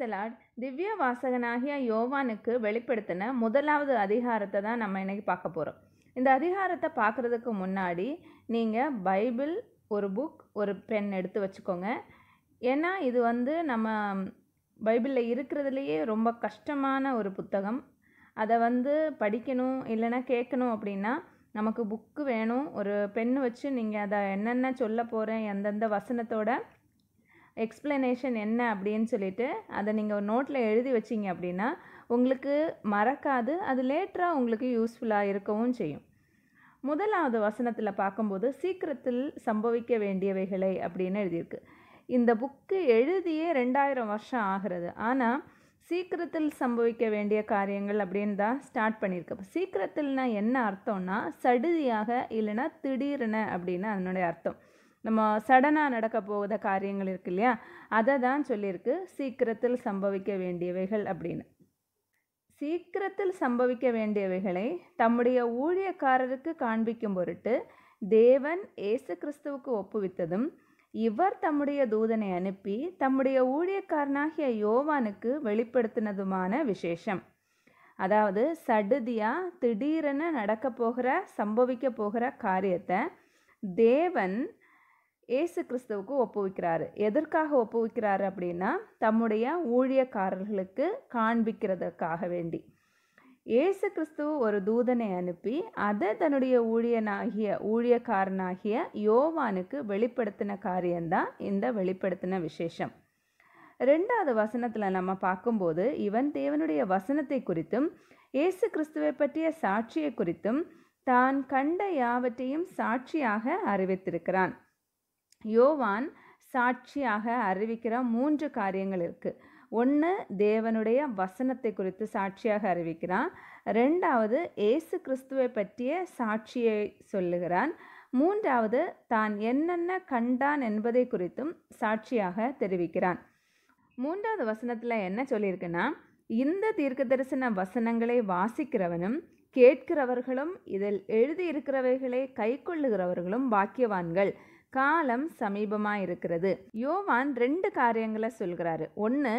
பிரைசலாட். திவ்ய வாசகனாகிய யோவானுக்கு வெளிப்படுத்தின முதலாவது அதிகாரத்தை தான் நம்ம இன்னைக்கு பார்க்க போகிறோம். இந்த அதிகாரத்தை பார்க்குறதுக்கு முன்னாடி நீங்கள் பைபிள், ஒரு புக், ஒரு பென் எடுத்து வச்சுக்கோங்க. ஏன்னா இது நம்ம பைபிளில் இருக்கிறதுலையே ரொம்ப கஷ்டமான ஒரு புத்தகம். அதை படிக்கணும் இல்லைன்னா கேட்கணும் அப்படின்னா நமக்கு புக்கு வேணும். ஒரு பென்னு வச்சு நீங்கள் அதை என்னென்ன சொல்ல போகிறேன், எந்தெந்த வசனத்தோட எக்ஸ்ப்ளனேஷன் என்ன அப்படின்னு சொல்லிட்டு அதை நீங்கள் ஒரு நோட்டில் எழுதி வச்சிங்க அப்படின்னா உங்களுக்கு மறக்காது. அது லேட்டராக உங்களுக்கு யூஸ்ஃபுல்லாக இருக்கவும் செய்யும். முதலாவது வசனத்தில் பார்க்கும்போது சீக்கிரத்தில் சம்பவிக்க வேண்டியவைகளை அப்படின்னு எழுதியிருக்கு. இந்த புக்கு எழுதியே 2000 வருஷம் ஆகிறது. ஆனால் சீக்கிரத்தில் சம்பவிக்க வேண்டிய காரியங்கள் அப்படின்னு தான் ஸ்டார்ட் பண்ணியிருக்கு. சீக்கிரத்தில்னா என்ன அர்த்தம்னா சடுதியாக இல்லைன்னா திடீர்னு அப்படின்னு அதனுடைய அர்த்தம். நம்ம சடனாக நடக்க போகிற காரியங்கள் இருக்கு இல்லையா, அதை தான் சொல்லியிருக்கு சீக்கிரத்தில் சம்பவிக்க வேண்டியவைகள் அப்படின்னு. சீக்கிரத்தில் சம்பவிக்க வேண்டியவைகளை தம்முடைய ஊழியக்காரருக்கு காண்பிக்கும் பொருட்டு தேவன் இயேசு கிறிஸ்துவுக்கு ஒப்புவித்ததும் இவர் தம்முடைய தூதனை அனுப்பி தம்முடைய ஊழியக்காரனாகிய யோவானுக்கு வெளிப்படுத்தினதுமான விசேஷம். அதாவது சடுதியாக திடீரென நடக்க போகிற சம்பவிக்க போகிற காரியத்தை தேவன் இயேசு கிறிஸ்துவுக்கு ஒப்புவிக்கிறாரு. எதற்காக ஒப்புவிக்கிறாரு அப்படின்னா தம்முடைய ஊழியக்காரர்களுக்கு காண்பிக்கிறதுக்காக வேண்டி. இயேசு கிறிஸ்து ஒரு தூதனை அனுப்பி அதை தன்னுடைய ஊழியக்காரனாகிய யோவானுக்கு வெளிப்படுத்தின காரியம்தான் இந்த வெளிப்படுத்தின விசேஷம். 2வது வசனத்தில் நம்ம பார்க்கும்போது இவன் தேவனுடைய வசனத்தை குறித்தும் இயேசு கிறிஸ்துவை பற்றிய சாட்சியை குறித்தும் தான் கண்ட யாவற்றையும் சாட்சியாக அறிவித்திருக்கிறான். யோவான் சாட்சியாக அறிவிக்கிற 3 காரியங்கள் இருக்குது. ஒன்று, தேவனுடைய வசனத்தை குறித்து சாட்சியாக அறிவிக்கிறான். 2வது, இயேசு கிறிஸ்துவை பற்றிய சாட்சியை சொல்லுகிறான். 3வது, தான் என்னென்ன கண்டான் என்பதை குறித்தும் சாட்சியாக தெரிவிக்கிறான். 3வது வசனத்தில் என்ன சொல்லியிருக்குன்னா, இந்த தீர்க்கதரிசன வசனங்களை வாசிக்கிறவனும் கேட்கிறவர்களும் இதில் எழுதியிருக்கிறவைகளை கை கொள்ளுகிறவர்களும் பாக்கியவான்கள், காலம் சமீபமாக இருக்கிறது. யோவான் 2 காரியங்களை சொல்கிறாரு. ஒன்று,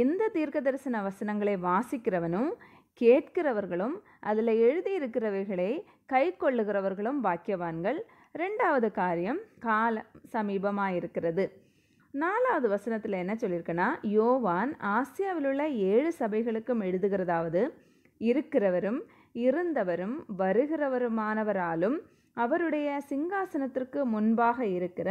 இந்த தீர்க்கதரிசன வசனங்களை வாசிக்கிறவனும் கேட்கிறவர்களும் அதில் எழுதியிருக்கிறவைகளை கை கொள்ளுகிறவர்களும் பாக்கியவான்கள். 2வது காரியம், காலம் சமீபமாக இருக்கிறது. 4வது வசனத்தில் என்ன சொல்லியிருக்குன்னா, யோவான் ஆசியாவில் உள்ள 7 சபைகளுக்கும் எழுதுகிறதாவது, இருக்கிறவரும் இருந்தவரும் வருகிறவருமானவராலும் அவருடைய சிங்காசனத்திற்கு முன்பாக இருக்கிற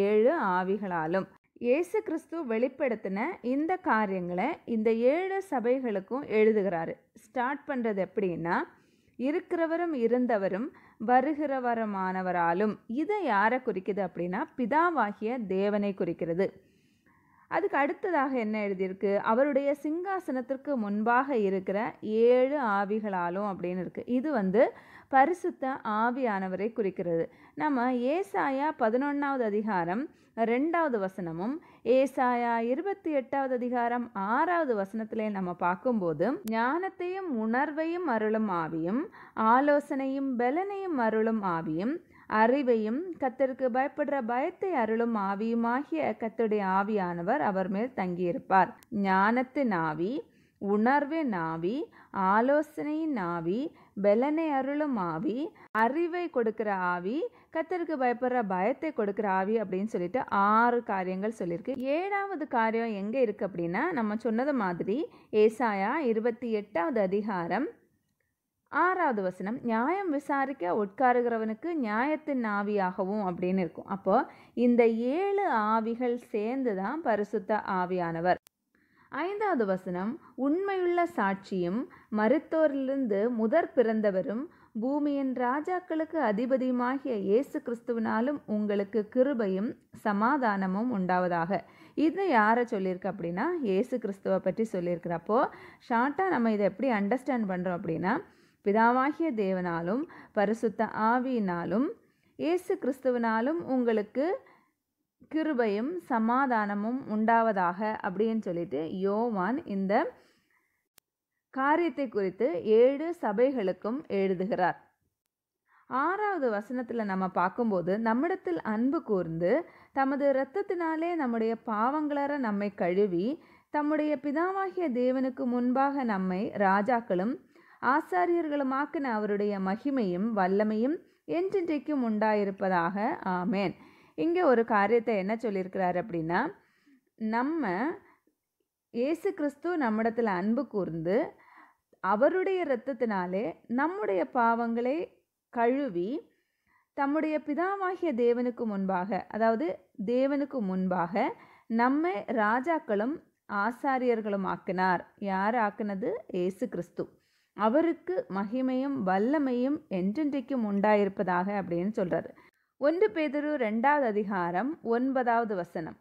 7 ஆவிகளாலும். இயேசு கிறிஸ்து வெளிப்படுத்தின இந்த காரியங்களை இந்த 7 சபைகளுக்கும் எழுதுகிறாரு. ஸ்டார்ட் பண்ணுறது எப்படின்னா, இருக்கிறவரும் இருந்தவரும் வருகிறவருமானவராலும். இதை யாரை குறிக்குது அப்படின்னா பிதாவாகிய தேவனை குறிக்கிறது. அதுக்கு அடுத்ததாக என்ன எழுதியிருக்கு, அவருடைய சிங்காசனத்திற்கு முன்பாக இருக்கிற 7 ஆவிகளாலும் அப்படின்னு இருக்குது. இது பரிசுத்த ஆவியானவரை குறிக்கிறது. நம்ம ஏசாயா 11வது அதிகாரம் 2வது வசனமும் ஏசாயா 28வது அதிகாரம் 6வது வசனத்திலே நம்ம பார்க்கும்போது ஞானத்தையும் உணர்வையும் அருளும் ஆவியும், ஆலோசனையும் பலனையும் அருளும் ஆவியும், அறிவையும் கர்த்தருக்கு பயப்படுற பயத்தை அருளும் ஆவியுமாகிய கர்த்தருடைய ஆவியானவர் அவர் மேல் தங்கியிருப்பார். ஞானத்தின் ஆவி, உணர்வின் ஆவி, ஆலோசனையின் ஆவி, பலனை அருளும் ஆவி, அறிவை கொடுக்கிற ஆவி, கர்த்தருக்கு பயப்படுற பயத்தை கொடுக்கிற ஆவி அப்படின்னு சொல்லிட்டு 6 காரியங்கள் சொல்லியிருக்கு. 7வது காரியம் எங்கே இருக்குது அப்படின்னா, நம்ம சொன்னது மாதிரி ஏசாயா 28வது அதிகாரம் 6வது வசனம், நியாயம் விசாரிக்க உட்காருகிறவனுக்கு நியாயத்தின் ஆவியாகவும் அப்படின்னு இருக்கும். அப்போ இந்த 7 ஆவிகள் சேர்ந்து தான் பரிசுத்த ஆவியானவர். 5வது வசனம், உண்மையுள்ள சாட்சியும் மரித்தோரிலிருந்து முதற் பிறந்தவரும் பூமியின் ராஜாக்களுக்கு அதிபதியுமாகிய இயேசு கிறிஸ்துவினாலும் உங்களுக்கு கிருபையும் சமாதானமும் உண்டாவதாக. இது யாரை சொல்லியிருக்கு அப்படின்னா இயேசு கிறிஸ்துவை பற்றி சொல்லியிருக்கிறப்போ ஷார்ட்டாக நம்ம இதை எப்படி அண்டர்ஸ்டாண்ட் பண்ணுறோம் அப்படின்னா, பிதாவாகிய தேவனாலும் பரிசுத்த ஆவியினாலும் இயேசு கிறிஸ்துவினாலும் உங்களுக்கு கிருபையும் சமாதானமும் உண்டாவதாக அப்படின்னு சொல்லிட்டு யோவான் இந்த காரியத்தை குறித்து 7 சபைகளுக்கும் எழுதுகிறார். 6வது வசனத்தில் நம்ம பார்க்கும்போது நம்மிடத்தில் அன்பு கூர்ந்து தமது இரத்தத்தினாலே நம்முடைய பாவங்களற நம்மை கழுவி தம்முடைய பிதாவாகிய தேவனுக்கு முன்பாக நம்மை ராஜாக்களும் ஆசாரியர்களுமாக்கின அவருடைய மகிமையும் வல்லமையும் என்றென்றைக்கும் உண்டாயிருப்பதாக. ஆமேன். இங்கே ஒரு காரியத்தை என்ன சொல்லியிருக்கிறார் அப்படின்னா, நம்ம இயேசு கிறிஸ்து நம்மிடத்தில் அன்பு கூர்ந்து அவருடைய இரத்தத்தினாலே நம்முடைய பாவங்களை கழுவி தம்முடைய பிதாவாகிய தேவனுக்கு முன்பாக, அதாவது தேவனுக்கு முன்பாக நம்மை ராஜாக்களும் ஆசாரியர்களும் ஆக்கினார். யார் ஆக்கினது? இயேசு கிறிஸ்து. அவருக்கு மகிமையும் வல்லமையும் என்றென்றைக்கும் உண்டாயிருப்பதாக அப்படின்னு சொல்றாரு. 1 பேதுரு 2வது அதிகாரம் 9வது வசனம்.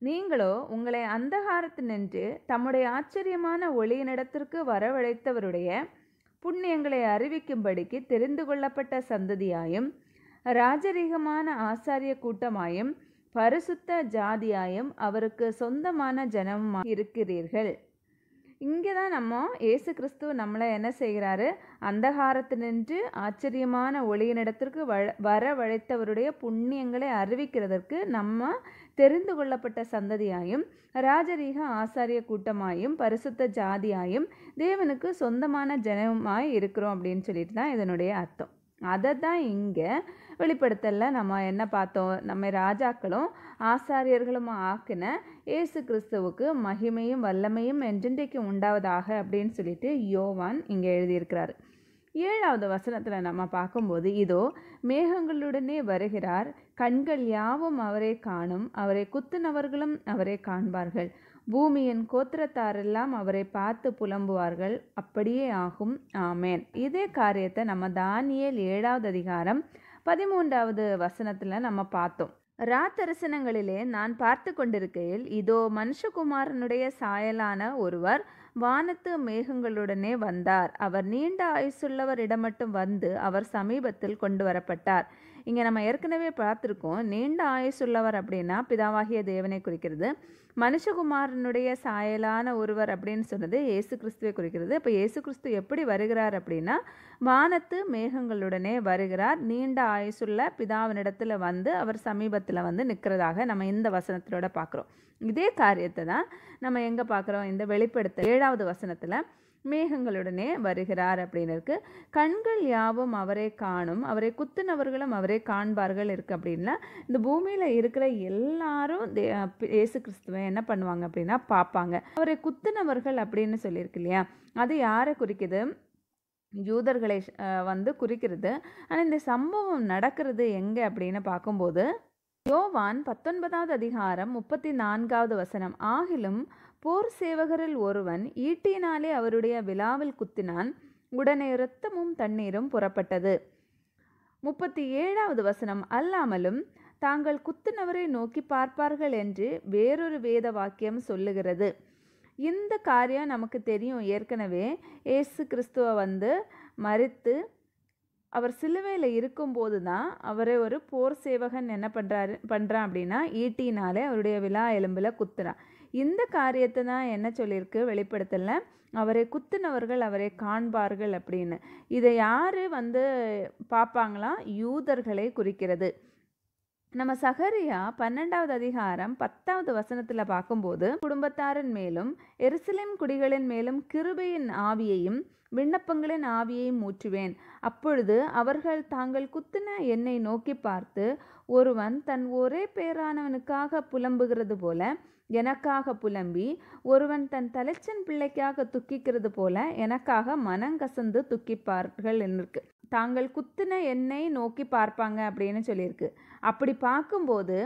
நீங்களோ உங்களை அந்தகாரத்தினின்று தம்முடைய ஆச்சரியமான ஒளியினிடத்திற்கு வரவழைத்தவருடைய புண்ணியங்களை அறிவிக்கும்படிக்கு தெரிந்து கொள்ளப்பட்ட சந்ததியாயும் ராஜரீகமான ஆசாரிய கூட்டமாயும் பரிசுத்த ஜாதியாயும் அவருக்கு சொந்தமான ஜனமும் இருக்கிறீர்கள். இங்கே தான் நம்ம இயேசு கிறிஸ்து நம்மளை என்ன செய்கிறாரு? அந்தகாரத்தினின்று ஆச்சரியமான ஒளியினிடத்திற்கு வரவழைத்தவருடைய புண்ணியங்களை அறிவிக்கிறதற்கு நம்ம தெரிந்து கொள்ளப்பட்ட சந்ததியாயும் ராஜரீக ஆசாரிய கூட்டமாயும் பரிசுத்த ஜாதியாயும் தேவனுக்கு சொந்தமான ஜனமாய் இருக்கிறோம் அப்படின்னு சொல்லிட்டு தான் இதனுடைய அர்த்தம். அதை தான் இங்கே வெளிப்படுத்தல நம்ம என்ன பார்த்தோம்? நம்ம ராஜாக்களும் ஆசாரியர்களும் ஆக்கின இயேசு கிறிஸ்துவுக்கு மகிமையும் வல்லமையும் என்றென்றைக்கு உண்டாவதாக அப்படின்னு சொல்லிட்டு யோவான் இங்கே எழுதியிருக்கிறார். 7வது வசனத்தில் நம்ம பார்க்கும்போது, இதோ மேகங்களுடனே வருகிறார், கண்கள் யாவும் அவரை காணும், அவரை குத்துனவர்களும் அவரை காண்பார்கள், பூமியின் கோத்திரத்தாரெல்லாம் அவரை பார்த்து புலம்புவார்கள், அப்படியே ஆகும். ஆமேன். இதே காரியத்தை நம்ம தானியேல் 7வது அதிகாரம் 13வது வசனத்தில் நம்ம பார்த்தோம். ராத்தரிசனங்களிலே நான் பார்த்து கொண்டிருக்கையில், இதோ மனுஷகுமாரனுடைய சாயலான ஒருவர் வானத்து மேகங்களுடனே வந்தார், அவர் நீண்ட ஆயுசுள்ளவர் இடமட்டும் வந்து அவர் சமீபத்தில் கொண்டு வரப்பட்டார். இங்கே நம்ம ஏற்கனவே பார்த்துருக்கோம், நீண்ட ஆயுசுள்ளவர் அப்படின்னா பிதாவாகிய தேவனை குறிக்கிறது. மனுஷகுமாரனுடைய சாயலான ஒருவர் அப்படின்னு சொன்னது இயேசு கிறிஸ்துவை குறிக்கிறது. இப்போ இயேசு கிறிஸ்து எப்படி வருகிறார் அப்படின்னா, வானத்து மேகங்களுடனே வருகிறார், நீண்ட ஆயுசுள்ள பிதாவினிடத்தில் வந்து அவர் சமீபத்தில் வந்து நிற்கிறதாக நம்ம இந்த வசனத்திலோட பார்க்குறோம். இதே காரியத்தை தான் நம்ம எங்கே பார்க்குறோம்? இந்த வெளிப்படுத்தல் 7வது வசனத்தில் மேகங்களுடனே வருகிறார் அப்படின்னு இருக்கு. கண்கள் யாவும் அவரை காணும், அவரை குத்துனவர்களும் அவரை காண்பார்கள் இருக்கு. அப்படின்னா இந்த பூமியில் இருக்கிற எல்லாரும் இயேசு கிறிஸ்துவை என்ன பண்ணுவாங்க அப்படின்னா பார்ப்பாங்க. அவரை குத்துனவர்கள் அப்படின்னு சொல்லியிருக்கு இல்லையா? அது யாரை குறிக்குது? யூதர்களை வந்து குறிக்கிறது. ஆனால் இந்த சம்பவம் நடக்கிறது எங்கே அப்படின்னு பார்க்கும்போது, யோவான் 19வது அதிகாரம் 34வது வசனம். ஆகிலும் போர் சேவகரில் ஒருவன் ஈட்டினாலே அவருடைய விலாவில் குத்தினான், உடனே இரத்தமும் தண்ணீரும் புறப்பட்டது. 37வது வசனம். அல்லாமலும் தாங்கள் குத்துனவரை நோக்கி பார்ப்பார்கள் என்று வேறொரு வேத வாக்கியம் சொல்லுகிறது. இந்த காரியம் நமக்கு தெரியும். ஏற்கனவே இயேசு கிறிஸ்துவை வந்து மரித்து அவர் சிலுவையில் இருக்கும்போது தான் அவரை ஒரு போர் சேவகன் என்ன பண்ணுறான் அப்படின்னா ஈட்டினாலே அவருடைய விலா எலும்பில் குத்துறான். இந்த காரியத்தை தான் என்ன சொல்லியிருக்கு வெளிப்படுத்தல, அவரை குத்துனவர்கள் அவரை காண்பார்கள் அப்படின்னு. இதை யார் வந்து பார்ப்பாங்களாம்? யூதர்களை குறிக்கிறது. நம்ம சகரியா 12வது அதிகாரம் 10வது வசனத்தில் பார்க்கும்போது, குடும்பத்தாரின் மேலும் எருசலேம் குடிகளின் மேலும் கிருபையின் ஆவியையும் விண்ணப்பங்களின் ஆவியையும் ஊற்றுவேன். அப்பொழுது அவர்கள் தாங்கள் குத்தின என்னை நோக்கி பார்த்து, ஒருவன் தன் ஒரே பேரானவனுக்காக புலம்புகிறது போல எனக்காக புலம்பி, ஒருவன் தன் தலைச்சன் பிள்ளைக்காக துக்கிக்கிறது போல எனக்காக மனங்கசந்து துக்கிப்பார்கள் இருக்கு. தாங்கள் குத்தின என்னை நோக்கி பார்ப்பாங்க அப்படின்னு சொல்லியிருக்கு. அப்படி பார்க்கும்போது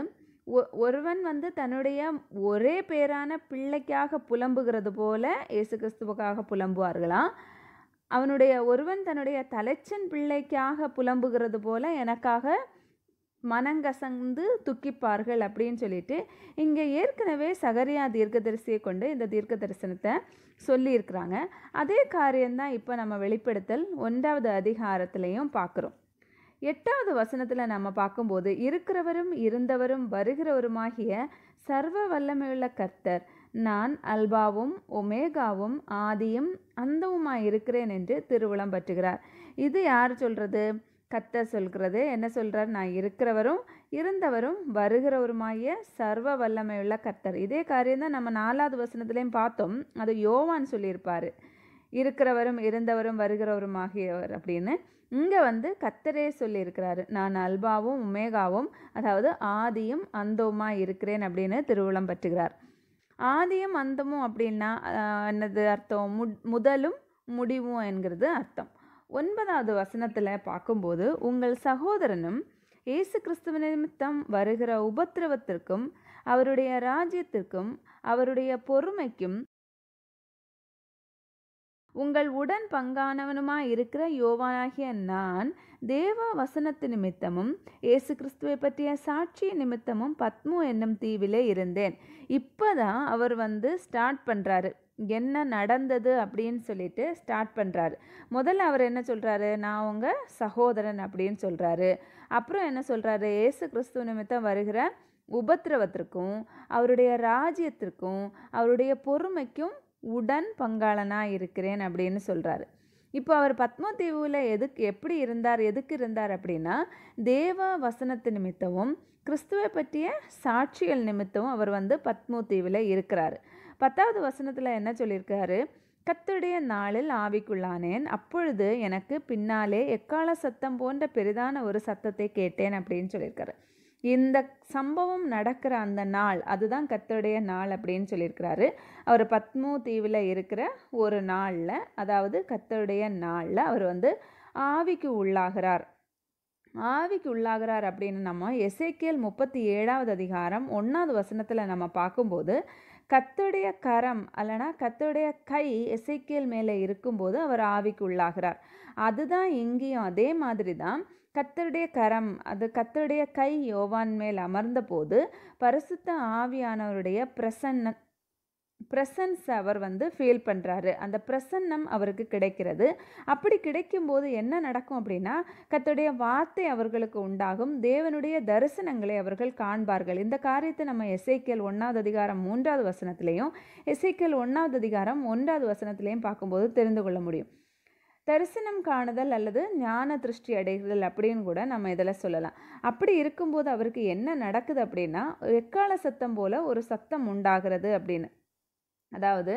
ஒருவன் வந்து தன்னுடைய ஒரே பேரான பிள்ளைக்காக புலம்புகிறது போல இயேசு கிறிஸ்துவுக்காக புலம்புவார்களாம். ஒருவன் தன்னுடைய தலைச்சன் பிள்ளைக்காக புலம்புகிறது போல எனக்காக மனங்கசந்து துக்கிப்பார்கள் அப்படின்னு சொல்லிட்டு இங்கே ஏற்கனவே சகரியா தீர்க்கதரிசியை கொண்டு இந்த தீர்க்க தரிசனத்தை சொல்லியிருக்கிறாங்க. அதே காரியம்தான் இப்போ நம்ம வெளிப்படுத்தல் 1வது அதிகாரத்திலையும் பார்க்குறோம். 8வது வசனத்தில் நம்ம பார்க்கும்போது, இருக்கிறவரும் இருந்தவரும் வருகிறவருமாகிய சர்வ வல்லமையுள்ள கர்த்தர், நான் அல்பாவும் ஒமேகாவும் ஆதியும் அந்தவுமாய் இருக்கிறேன் என்று திருவுளம் பற்றுகிறார். இது யார் சொல்கிறது? கர்த்தர் சொல்கிறது என்ன சொல்கிறார்? நான் இருக்கிறவரும் இருந்தவரும் வருகிறவருமாகிய சர்வ வல்லமையுள்ள கர்த்தர். இதே காரியம்தான் நம்ம 4வது வசனத்துலேயும் பார்த்தோம். அது யோவான் சொல்லியிருப்பார், இருக்கிறவரும் இருந்தவரும் வருகிறவருமாகியவர் அப்படின்னு. இங்கே கர்த்தரே சொல்லியிருக்கிறாரு, நான் அல்பாவும் உமேகாவும், அதாவது ஆதியும் அந்தவுமா இருக்கிறேன் அப்படின்னு திருவுளம் பற்றுகிறார். ஆதியும் அந்தமும் அப்படின்னா என்னது அர்த்தம்? முதலும் முடிவும் என்கிறது அர்த்தம். 9வது வசனத்தில் பார்க்கும்போது, உங்கள் சகோதரனும் இயேசு கிறிஸ்துவ நிமித்தம் வருகிற உபத்திரவத்திற்கும் அவருடைய ராஜ்யத்திற்கும் அவருடைய பொறுமைக்கும் உங்கள் உடன் பங்கானவனுமாய் இருக்கிற யோவானாகிய நான் தேவ வசனத்து நிமித்தமும் இயேசு கிறிஸ்துவை பற்றிய சாட்சி நிமித்தமும் பத்மு என்னும் தீவிலே இருந்தேன். இப்போதான் அவர் ஸ்டார்ட் பண்ணுறாரு, என்ன நடந்தது அப்படின்னு சொல்லிட்டு ஸ்டார்ட் பண்ணுறாரு. முதல்ல அவர் என்ன சொல்கிறாரு? நான் உங்கள் சகோதரன் அப்படின்னு சொல்கிறாரு. அப்புறம் என்ன சொல்கிறாரு? இயேசு கிறிஸ்துவ நிமித்தம் வருகிற உபத்திரவத்திற்கும் அவருடைய ராஜ்யத்திற்கும் அவருடைய பொறுமைக்கும் உடன் பங்காளனாக இருக்கிறேன் அப்படின்னு சொல்கிறாரு. இப்போ அவர் பத்மோ தீவில் எப்படி இருந்தார், எதுக்கு இருந்தார் அப்படின்னா, தேவ வசனத்து நிமித்தமும் கிறிஸ்துவை பற்றிய சாட்சியல் நிமித்தமும் அவர் பத்மோ தீவில் இருக்கிறார். 10வது வசனத்தில் என்ன சொல்லியிருக்காரு? கர்த்தருடைய நாளில் ஆவிக்குள்ளானேன், அப்பொழுது எனக்கு பின்னாலே எக்கால சத்தம் போன்ற பெரிதான ஒரு சத்தத்தை கேட்டேன் அப்படின்னு சொல்லியிருக்காரு. இந்த சம்பவம் நடக்கிற அந்த நாள், அதுதான் கர்த்தருடைய நாள் அப்படின்னு சொல்லியிருக்கிறாரு. அவர் பத்மோ தீவில் இருக்கிற ஒரு நாளில், அதாவது கர்த்தருடைய நாளில் அவர் ஆவிக்கு உள்ளாகிறார். ஆவிக்கு உள்ளாகிறார் அப்படின்னு நம்ம எசேக்கியேல் 37வது அதிகாரம் 1வது வசனத்தில் நம்ம பார்க்கும்போது, கர்த்தருடைய கரம் அல்லனா கர்த்தருடைய கை எசேக்கியேல் மேலே இருக்கும்போது அவர் ஆவிக்கு உள்ளாகிறார். அதுதான் இங்கேயும் அதே மாதிரி தான். கர்த்தருடைய கரம், அது கர்த்தருடைய கை யோவான் மேல் அமர்ந்த போது பரிசுத்த ஆவியானவருடைய ப்ரெசன்ஸ் அவர் ஃபீல் பண்ணுறாரு. அந்த பிரசன்னம் அவருக்கு கிடைக்கிறது. அப்படி கிடைக்கும்போது என்ன நடக்கும் அப்படின்னா, கர்த்தருடைய வார்த்தை அவர்களுக்கு உண்டாகும், தேவனுடைய தரிசனங்களை அவர்கள் காண்பார்கள். இந்த காரியத்தை நம்ம எசேக்கியேல் 1வது அதிகாரம் 3வது வசனத்திலையும் எசேக்கியேல் 1வது அதிகாரம் 1வது வசனத்திலையும் பார்க்கும்போது தெரிந்து கொள்ள முடியும். தரிசனம் காணுதல் அல்லது ஞான திருஷ்டி அடைதல் அப்படின்னு கூட நம்ம இதில் சொல்லலாம். அப்படி இருக்கும்போது அவருக்கு என்ன நடக்குது அப்படின்னா, எக்கால சத்தம் போல ஒரு சத்தம் உண்டாகிறது அப்படின்னு. அதாவது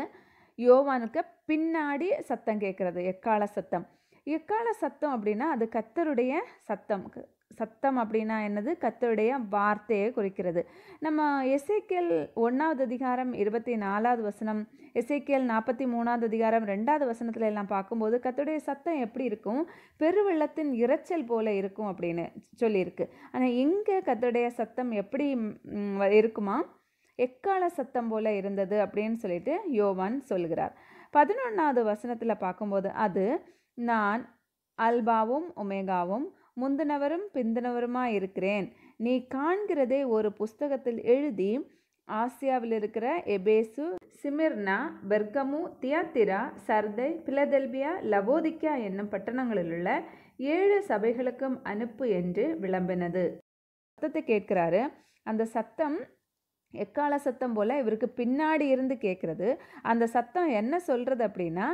யோவானுக்கு பின்னாடி சத்தம் கேட்குறது, எக்கால சத்தம். எக்கால சத்தம் அப்படின்னா அது கர்த்தருடைய சத்தம். சத்தம் அப்படின்னா என்னது? கர்த்தருடைய வார்த்தையை குறிக்கிறது. நம்ம எசேக்கியேல் 1வது அதிகாரம் 24வது வசனம், எசேக்கியேல் 43வது அதிகாரம் 2வது வசனத்துல எல்லாம் பார்க்கும்போது கர்த்தருடைய சத்தம் எப்படி இருக்கும்? பெருவெள்ளத்தின் இரைச்சல் போல இருக்கும் அப்படின்னு சொல்லியிருக்கு. ஆனால் இங்கே கர்த்தருடைய சத்தம் எப்படி இருக்குமா? எக்கால சத்தம் போல இருந்தது அப்படின்னு சொல்லிட்டு யோவான் சொல்கிறார். 11வது வசனத்தில் பார்க்கும்போது, அது நான் அல்பாவும் ஒமேகாவும் முந்தினவரும் பிந்தினவருமாய் இருக்கிறேன், நீ காண்கிறதை ஒரு புஸ்தகத்தில் எழுதி ஆசியாவில் இருக்கிற எபேசு, சிமிர்னா, பெர்கமு, தியாத்திரா, சர்தை, பிலதெல்பியா, லவோதிக்கா என்னும் பட்டணங்களில் உள்ள 7 சபைகளுக்கும் அனுப்பு என்று விளம்பினது. சத்தத்தை கேட்கிறாரு. அந்த சத்தம் எக்கால சத்தம் போல் இவருக்கு பின்னாடி இருந்து கேட்குறது. அந்த சத்தம் என்ன சொல்கிறது அப்படின்னா,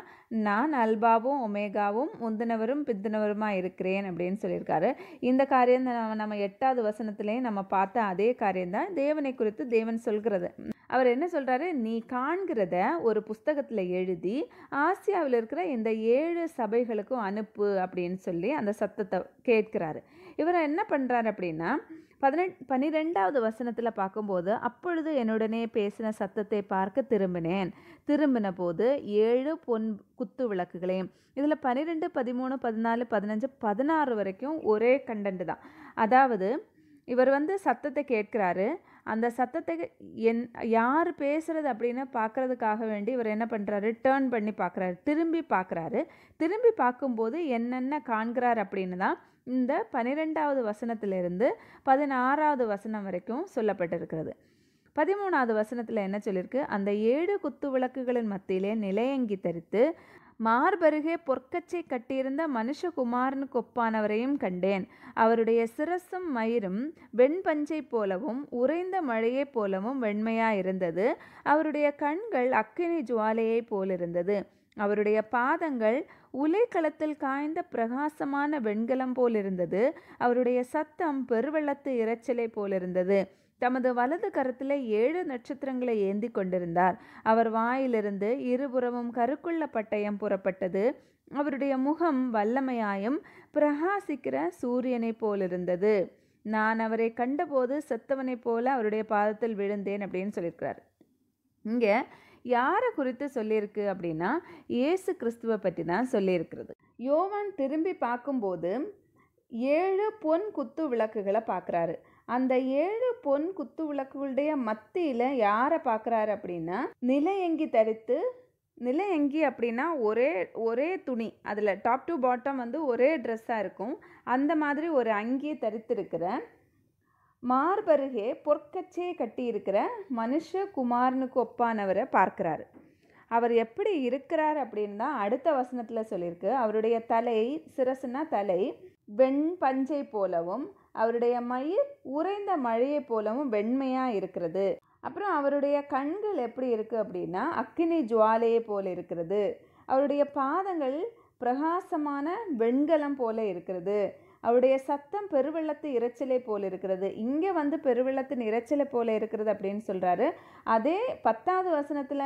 நான் அல்பாவும் ஒமேகாவும் முந்தினவரும் பிந்தினவருமாக இருக்கிறேன் அப்படின்னு சொல்லியிருக்காரு. இந்த காரியம் நம்ம 8வது வசனத்துலேயும் நம்ம பார்த்த அதே காரியம்தான் தேவனை குறித்து தேவன் சொல்கிறது. அவர் என்ன சொல்கிறாரு? நீ காண்கிறத ஒரு புஸ்தகத்தில் எழுதி ஆசியாவில் இருக்கிற இந்த 7 சபைகளுக்கும் அனுப்பு அப்படின்னு சொல்லி அந்த சத்தத்தை கேட்கிறாரு. இவர் என்ன பண்ணுறாரு அப்படின்னா, 12வது வசனத்தில் பார்க்கும்போது, அப்பொழுது என்னுடனே பேசின சத்தத்தை பார்க்க திரும்பின போது 7 பொன் குத்து விளக்குகளையும், இதில் 12, 13, 14, 15, 16 வரைக்கும் ஒரே கண்டென்ட் தான். அதாவது இவர் சத்தத்தை கேட்கிறாரு. அந்த சத்தத்தை யார் பேசுகிறது அப்படின்னு பார்க்குறதுக்காக வேண்டி இவர் என்ன பண்ணுறாரு? டேர்ன் பண்ணி பார்க்குறாரு, திரும்பி பார்க்குறாரு. திரும்பி பார்க்கும்போது என்னென்ன காண்கிறார் அப்படின்னு தான் இந்த 12வது வசனத்திலிருந்து 16வது வசனம் வரைக்கும் சொல்லப்பட்டிருக்கிறது. 13வது வசனத்தில் என்ன சொல்லியிருக்கு? அந்த 7 குத்து விளக்குகளின் மத்தியிலே நிலையங்கி தரித்து மார்பருகே பொற்கச்சை கட்டியிருந்த மனுஷகுமாரனுக்கு ஒப்பானவரையும் கண்டேன். அவருடைய சிரசும் மயிரும் வெண்பஞ்சை போலவும் உறைந்த மழையை போலவும் வெண்மையாயிருந்தது. அவருடைய கண்கள் அக்கினி ஜுவாலையை போலிருந்தது. அவருடைய பாதங்கள் உலைக்களத்தில் காய்ந்த பிரகாசமான வெண்கலம் போல் இருந்தது. அவருடைய சத்தம் பெருவெள்ளத்து இரைச்சலை போலிருந்தது. தமது வலது கரத்தில் 7 நட்சத்திரங்களை ஏந்தி கொண்டிருந்தார். அவர் வாயிலிருந்து இருபுறமும் கருக்குள்ள பட்டயம் புறப்பட்டது. அவருடைய முகம் வல்லமையாயும் பிரகாசிக்கிற சூரியனை போலிருந்தது. நான் அவரை கண்டபோது செத்தவனை போல அவருடைய பாதத்தில் விழுந்தேன் அப்படின்னு சொல்லியிருக்கிறார். இங்கே யாரை குறித்து சொல்லியிருக்கு அப்படின்னா இயேசு கிறிஸ்துவை பற்றி தான் சொல்லியிருக்கிறது. யோவான் திரும்பி பார்க்கும்போது 7 பொன் குத்து விளக்குகளை பார்க்குறாரு. அந்த 7 பொன் குத்து விளக்குகளுடைய மத்தியில் யாரை பார்க்குறாரு அப்படின்னா நிலையங்கி தரித்து, நிலையங்கி அப்படின்னா ஒரே துணி, அதில் டாப் டு பாட்டம் வந்து ஒரே ட்ரெஸ்ஸாக இருக்கும். அந்த மாதிரி ஒரு அங்கியை தரித்திருக்கிற, மார்பருகே பொற்கச்சையை கட்டியிருக்கிற மனுஷகுமாரனுக்கு ஒப்பானவரை பார்க்குறாரு. அவர் எப்படி இருக்கிறார் அப்படின்னு தான் அடுத்த வசனத்தில் சொல்லியிருக்கு. அவருடைய தலை, சிரசுனா தலை, வெண் பஞ்சை போலவும் அவருடைய மயிர் உறைந்த மழையை போலவும் வெண்மையாக இருக்கிறது. அப்புறம் அவருடைய கண்கள் எப்படி இருக்குது அப்படின்னா அக்கினி ஜுவாலையை போல இருக்கிறது. அவருடைய பாதங்கள் பிரகாசமான வெண்கலம் போல இருக்கிறது. அவருடைய சத்தம் பெருவெள்ளத்து இரைச்சலை போல இருக்கிறது. இங்கே வந்து பெருவெள்ளத்தின் இரைச்சலை போல இருக்கிறது அப்படின்னு சொல்கிறாரு. அதே 10வது வசனத்தில்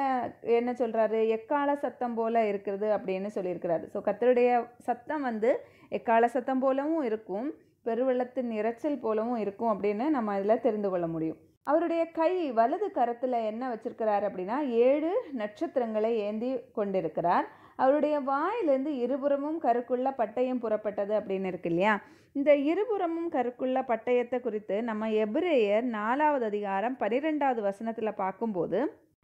என்ன சொல்கிறாரு? எக்கால சத்தம் போல இருக்கிறது அப்படின்னு சொல்லியிருக்கிறாரு. ஸோ கர்த்தருடைய சத்தம் வந்து எக்கால சத்தம் போலவும் இருக்கும், பெருவெள்ளத்தின் இரைச்சல் போலவும் இருக்கும் அப்படின்னு நம்ம இதில் தெரிந்து கொள்ள முடியும். அவருடைய கை வலது கரத்தில் என்ன வச்சிருக்கிறார் அப்படின்னா 7 நட்சத்திரங்களை ஏந்தி கொண்டிருக்கிறார். அவருடைய வாயிலிருந்து இருபுறமும் கருக்குள்ள பட்டயம் புறப்பட்டது அப்படின்னு இருக்கு இல்லையா? இந்த இருபுறமும் கருக்குள்ள பட்டயத்தை குறித்து நம்ம எபிரேயர் 4வது அதிகாரம் 12வது வசனத்தில் பார்க்கும்போது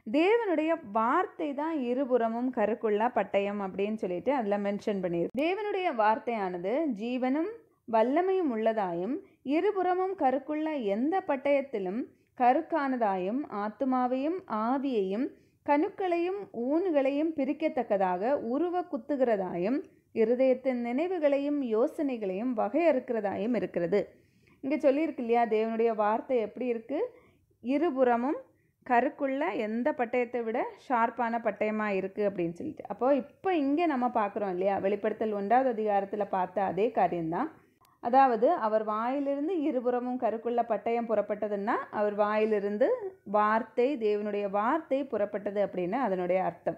தேவனுடைய வார்த்தை தான் இருபுறமும் கருக்குள்ள பட்டயம் அப்படின்னு சொல்லிட்டு அதில் மென்ஷன் பண்ணியிருக்கு. தேவனுடைய வார்த்தையானது ஜீவனும் வல்லமையும் உள்ளதாயும் இருபுறமும் கருக்குள்ள எந்த பட்டயத்திலும் கருக்கானதாயும் ஆத்துமாவையும் ஆவியையும் கணுக்களையும் ஊன்களையும் பிரிக்கத்தக்கதாக உருவ குத்துகிறதாயும் இருதயத்தின் நினைவுகளையும் யோசனைகளையும் வகையறுக்கிறதாயும் இருக்கிறது. இங்கே சொல்லியிருக்கு இல்லையா, தேவனுடைய வார்த்தை எப்படி இருக்குது? இருபுறமும் கருக்குள்ள எந்த பட்டயத்தை விட ஷார்ப்பான பட்டயமாக இருக்குது அப்படின்னு சொல்லிட்டு. அப்போது இப்போ இங்கே நம்ம பார்க்குறோம் இல்லையா, வெளிப்படுத்தல் 1வது அதிகாரத்தில் பார்த்த அதே காரியம்தான். அதாவது அவர் வாயிலிருந்து இருபுறமும் கருக்குள்ள பட்டயம் புறப்பட்டதுன்னா அவர் வாயிலிருந்து வார்த்தை, தேவனுடைய வார்த்தை புறப்பட்டது அப்படின்னு அதனுடைய அர்த்தம்.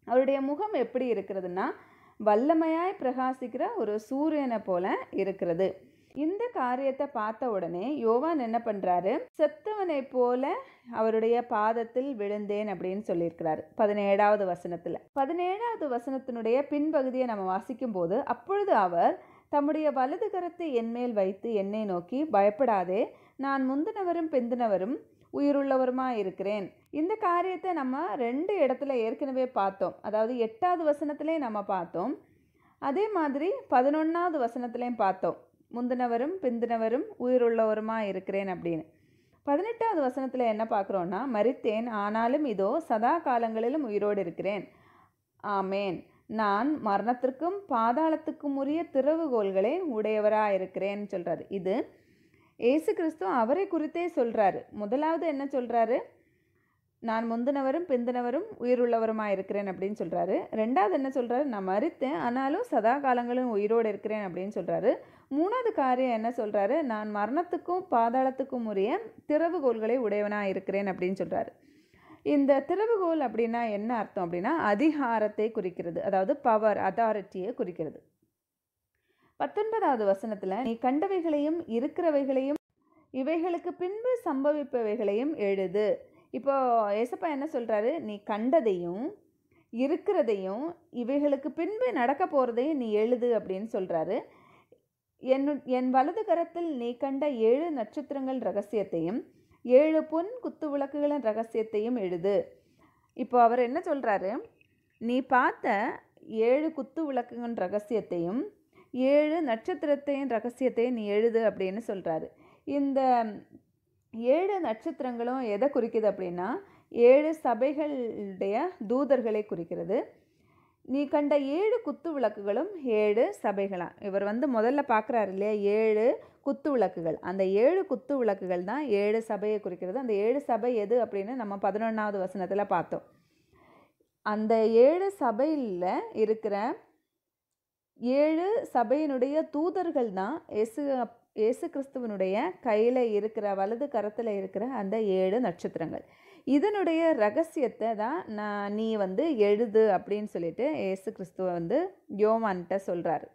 அவருடைய முகம் எப்படி இருக்கிறதுனா வல்லமையாய் பிரகாசிக்கிற ஒரு சூரியனை போல இருக்கிறது. இந்த காரியத்தை பார்த்த உடனே யோவான் என்ன பண்ணுறாரு? செத்தவனை போல அவருடைய பாதத்தில் விழுந்தேன் அப்படின்னு சொல்லியிருக்கிறாரு 17வது வசனத்தில். 17வது வசனத்தினுடைய பின்பகுதியை நம்ம வாசிக்கும் போது, அப்பொழுது அவர் தம்முடைய வலது கரத்தை என்மேல் வைத்து என்னை நோக்கி, பயப்படாதே, நான் முந்தினவரும் பிந்தினவரும் உயிருள்ளவருமாக இருக்கிறேன். இந்த காரியத்தை நம்ம 2 இடத்துல ஏற்கனவே பார்த்தோம். அதாவது 8வது வசனத்திலே நம்ம பார்த்தோம், அதே மாதிரி 11வது வசனத்திலையும் பார்த்தோம், முந்தினவரும் பிந்தினவரும் உயிருள்ளவருமாக இருக்கிறேன் அப்படின்னு. 18வது வசனத்தில் என்ன பார்க்குறோன்னா, மரித்தேன், ஆனாலும் இதோ சதா காலங்களிலும் உயிரோடு இருக்கிறேன், ஆமேன், நான் மரணத்திற்கும் பாதாளத்துக்கும் உரிய திறவுகோல்களை உடையவராக இருக்கிறேன்னு சொல்கிறாரு. இது இயேசு கிறிஸ்து அவரை குறித்தே சொல்கிறாரு. முதலாவது என்ன சொல்கிறாரு? நான் முந்தினவரும் பிந்தினவரும் உயிருள்ளவருமாக இருக்கிறேன் அப்படின்னு சொல்கிறாரு. 2வது என்ன சொல்கிறாரு? நான் மரித்தேன், ஆனாலும் சதா காலங்களும் உயிரோடு இருக்கிறேன் அப்படின்னு சொல்கிறாரு. 3வது காரியம் என்ன சொல்கிறாரு? நான் மரணத்துக்கும் பாதாளத்துக்கும் உரிய திறவுகோல்களை உடையவனாக இருக்கிறேன் அப்படின்னு சொல்கிறாரு. இந்த திறவுகோல் அப்படின்னா என்ன அர்த்தம் அப்படின்னா அதிகாரத்தை குறிக்கிறது, அதாவது பவர், அத்தாரிட்டியை குறிக்கிறது. 19வது வசனத்தில் நீ கண்டவைகளையும் இருக்கிறவைகளையும் இவைகளுக்கு பின்பு சம்பவிப்பவைகளையும் எழுது. இப்போ ஏசப்பா என்ன சொல்கிறாரு? நீ கண்டதையும் இருக்கிறதையும் இவைகளுக்கு பின்பு நடக்க போகிறதையும் நீ எழுது அப்படின்னு சொல்கிறாரு. என் வலது கரத்தில் நீ கண்ட 7 நட்சத்திரங்கள் ரகசியத்தையும் 7 பொன் குத்து விளக்குகளின் ரகசியத்தையும் எழுது. இப்போ அவர் என்ன சொல்கிறாரு? நீ பார்த்த 7 குத்து விளக்குகளின் ரகசியத்தையும் 7 நட்சத்திரத்தையும் ரகசியத்தையும் நீ எழுது அப்படின்னு சொல்கிறாரு. இந்த 7 நட்சத்திரங்களும் எதை குறிக்குது அப்படின்னா 7 சபைகளுடைய தூதர்களை குறிக்கிறது. நீ கண்ட 7 குத்து விளக்குகளும் 7 சபைகளாம். இவர் முதல்ல பார்க்குறாரு இல்லையா 7 குத்து விளக்குகள். அந்த 7 குத்து விளக்குகள் தான் 7 சபையை குறிக்கிறது. அந்த 7 சபை எது அப்படின்னு நம்ம 11வது வசனத்தில் பார்த்தோம். அந்த 7 சபையில் இருக்கிற 7 சபையினுடைய தூதர்கள் தான் இயேசு கிறிஸ்துவனுடைய கையில் இருக்கிற வலது கரத்தில் இருக்கிற அந்த 7 நட்சத்திரங்கள். இதனுடைய ரகசியத்தை தான் நீ வந்து எழுது அப்படின்னு சொல்லிட்டு இயேசு கிறிஸ்துவ வந்து யோவான்கிட்ட சொல்கிறாரு.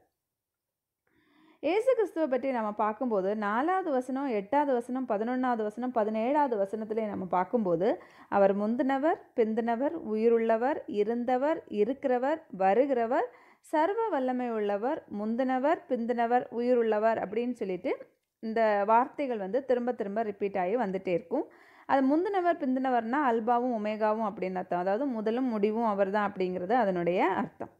இயேசு கிறிஸ்துவை பற்றி நம்ம பார்க்கும்போது 4வது வசனம், 8வது வசனம், 11வது வசனம், 17வது வசனத்திலே நம்ம பார்க்கும்போது அவர் முந்தினவர், பிந்தினவர், உயிருள்ளவர், இருந்தவர், இருக்கிறவர், வருகிறவர், சர்வ வல்லமை உள்ளவர், முந்தினவர், பிந்தினவர், உயிருள்ளவர் அப்படின்னு சொல்லிட்டு இந்த வார்த்தைகள் வந்து திரும்ப திரும்ப ரிப்பீட் ஆகி வந்துட்டே இருக்கும். அது முந்தினவர் பிந்தினவர்னா அல்பாவும் ஒமேகாவும் அப்படின்னு அர்த்தம். அதாவது முதலும் முடிவும் அவர் தான் அப்படிங்கிறது அதனுடைய அர்த்தம்.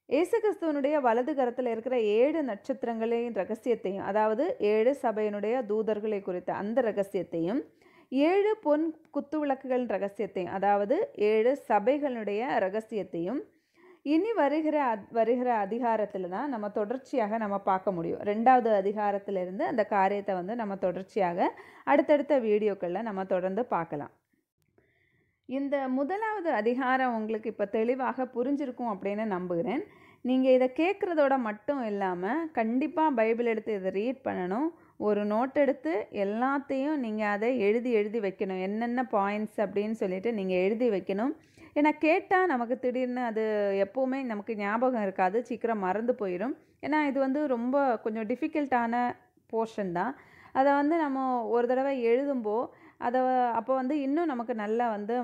இயேசு கிறிஸ்துவனுடைய வலது கரத்தில் இருக்கிற 7 நட்சத்திரங்களின் ரகசியத்தையும், அதாவது 7 சபையினுடைய தூதர்களை குறித்த அந்த ரகசியத்தையும், 7 பொன் குத்துவிளக்குகளின் ரகசியத்தையும், அதாவது 7 சபைகளுடைய ரகசியத்தையும் இனி வருகிற அதிகாரத்தில் தான் நம்ம தொடர்ச்சியாக நம்ம பார்க்க முடியும். 2வது அதிகாரத்திலிருந்து அந்த காரியத்தை வந்து நம்ம தொடர்ச்சியாக அடுத்தடுத்த வீடியோக்களில் நம்ம தொடர்ந்து பார்க்கலாம். இந்த 1வது அதிகாரம் உங்களுக்கு இப்போ தெளிவாக புரிஞ்சிருக்கும் அப்படின்னு நம்புகிறேன். நீங்கள் இதை கேட்குறதோட மட்டும் இல்லாமல் கண்டிப்பாக பைபிள் எடுத்து இதை ரீட் பண்ணணும். ஒரு நோட் எடுத்து எல்லாத்தையும் நீங்கள் அதை எழுதி வைக்கணும். என்னென்ன பாயிண்ட்ஸ் அப்படின்னு சொல்லிட்டு நீங்கள் எழுதி வைக்கணும். ஏன்னா கேட்டால் நமக்கு திடீர்னு அது எப்போவுமே நமக்கு ஞாபகம் இருக்காது, சீக்கிரம் மறந்து போயிடும். ஏன்னா இது வந்து ரொம்ப கொஞ்சம் டிஃபிகல்ட்டான போர்ஷன் தான். அதை வந்து நம்ம ஒரு தடவை எழுதும்போது அப்போ வந்து இன்னும் நமக்கு நல்லா வந்து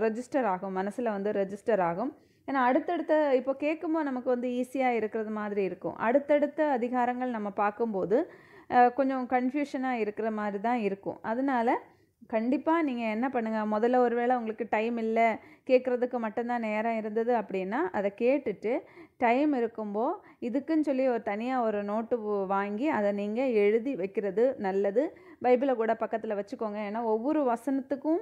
ரெஜிஸ்டர் ஆகும், மனசில் வந்து ரெஜிஸ்டர் ஆகும். ஏன்னா அடுத்தடுத்த இப்போ கேட்கும்போது நமக்கு வந்து ஈஸியாக இருக்கிறது மாதிரி இருக்கும். அடுத்தடுத்த அதிகாரங்கள் நம்ம பார்க்கும்போது கொஞ்சம் கன்ஃபியூஷனாக இருக்கிற மாதிரி தான் இருக்கும். அதனால் கண்டிப்பாக நீங்கள் என்ன பண்ணுங்கள், முதல்ல ஒருவேளை உங்களுக்கு டைம் இல்லை, கேட்குறதுக்கு மட்டும்தான் நேரம் இருந்தது அப்படின்னா அதை கேட்டுட்டு டைம் இருக்கும்போது இதுக்குன்னு சொல்லி தனியாக ஒரு நோட்டு வாங்கி அதை நீங்கள் எழுதி வைக்கிறது நல்லது. பைபிளை கூட பக்கத்தில் வச்சுக்கோங்க. ஏன்னா ஒவ்வொரு வசனத்துக்கும்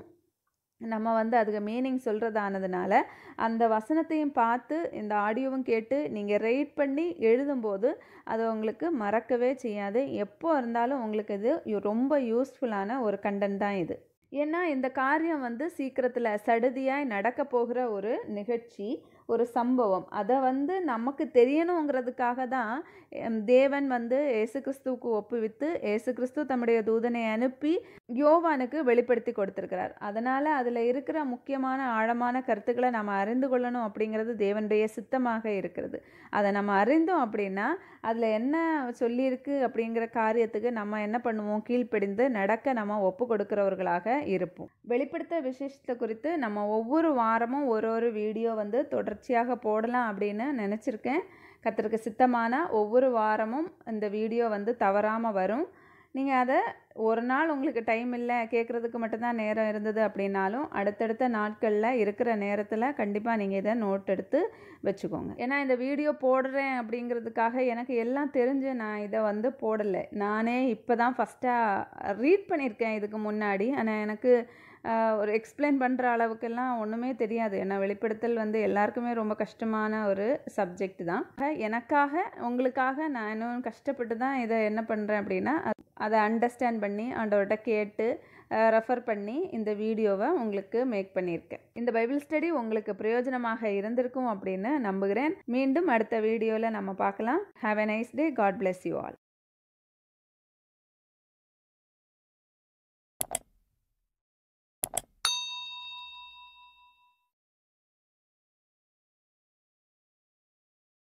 நம்ம வந்து அதுக்கு மீனிங் சொல்கிறதானதுனால அந்த வசனத்தையும் பார்த்து இந்த ஆடியோவும் கேட்டு நீங்கள் ரைட் பண்ணி எழுதும்போது அது உங்களுக்கு மறக்கவே செய்யாது. எப்போ இருந்தாலும் உங்களுக்கு இது ரொம்ப யூஸ்ஃபுல்லான ஒரு கண்டென்ட் தான் இது. ஏன்னா இந்த காரியம் வந்து சீக்கிரத்தில் சடுதியாய் நடக்க போகிற ஒரு நிகழ்ச்சி, ஒரு சம்பவம். அதை வந்து நமக்கு தெரியணுங்கிறதுக்காக தான் தேவன் வந்து இயேசு கிறிஸ்துவுக்கு ஒப்புவித்து இயேசு கிறிஸ்து தம்முடைய தூதனை அனுப்பி யோவானுக்கு வெளிப்படுத்தி கொடுத்துருக்கிறார். அதனால் அதில் இருக்கிற முக்கியமான ஆழமான கருத்துக்களை நம்ம அறிந்து கொள்ளணும் அப்படிங்கிறது தேவனுடைய சித்தமாக இருக்கிறது. அதை நம்ம அறிந்தோம் அப்படின்னா அதில் என்ன சொல்லியிருக்கு அப்படிங்கிற காரியத்துக்கு நம்ம என்ன பண்ணுவோம், கீழ்ப்படிந்து நடக்க நம்ம ஒப்பு கொடுக்கிறவர்களாக இருப்போம். வெளிப்படுத்த விசேஷத்தை குறித்து நம்ம ஒவ்வொரு வாரமும் ஒரு வீடியோ வந்து தொடர்ச்சியாக போடலாம் அப்படின்னு நினச்சிருக்கேன். கர்த்தருக்கு சித்தமான ஒவ்வொரு வாரமும் இந்த வீடியோ வந்து தவறாமல் வரும். நீங்கள் அதை ஒரு நாள் உங்களுக்கு டைம் இல்லை, கேட்குறதுக்கு மட்டும்தான் நேரம் இருந்தது அப்படின்னாலும் அடுத்தடுத்த நாட்களில் இருக்கிற நேரத்தில் கண்டிப்பாக நீங்கள் இதை நோட் எடுத்து வச்சுக்கோங்க. ஏன்னா இந்த வீடியோ போடுறேன் அப்படிங்கிறதுக்காக எனக்கு எல்லாம் தெரிஞ்சு நான் இதை வந்து போடலை. நானே இப்போ தான் ஃபஸ்ட்டாக ரீட் பண்ணியிருக்கேன் இதுக்கு முன்னாடி. ஆனால் எனக்கு ஒரு எக்ஸ்பிளைன் பண்ணுற அளவுக்கெல்லாம் ஒன்றுமே தெரியாது. ஏன்னா வெளிப்படுத்தல் வந்து எல்லாருக்குமே ரொம்ப கஷ்டமான ஒரு சப்ஜெக்ட் தான். எனக்காக உங்களுக்காக நான் இன்னும் கஷ்டப்பட்டு தான் இதை என்ன பண்ணுறேன் அப்படின்னா அதை அண்டர்ஸ்டாண்ட் பண்ணி ஆண்டவர்கிட்ட கேட்டு ரெஃபர் பண்ணி இந்த வீடியோவை உங்களுக்கு மேக் பண்ணியிருக்கேன். இந்த பைபிள் ஸ்டடி உங்களுக்கு பிரயோஜனமாக இருந்திருக்கும் அப்படின்னு நம்புகிறேன். மீண்டும் அடுத்த வீடியோவில் நம்ம பார்க்கலாம். Have a nice day. God bless you all.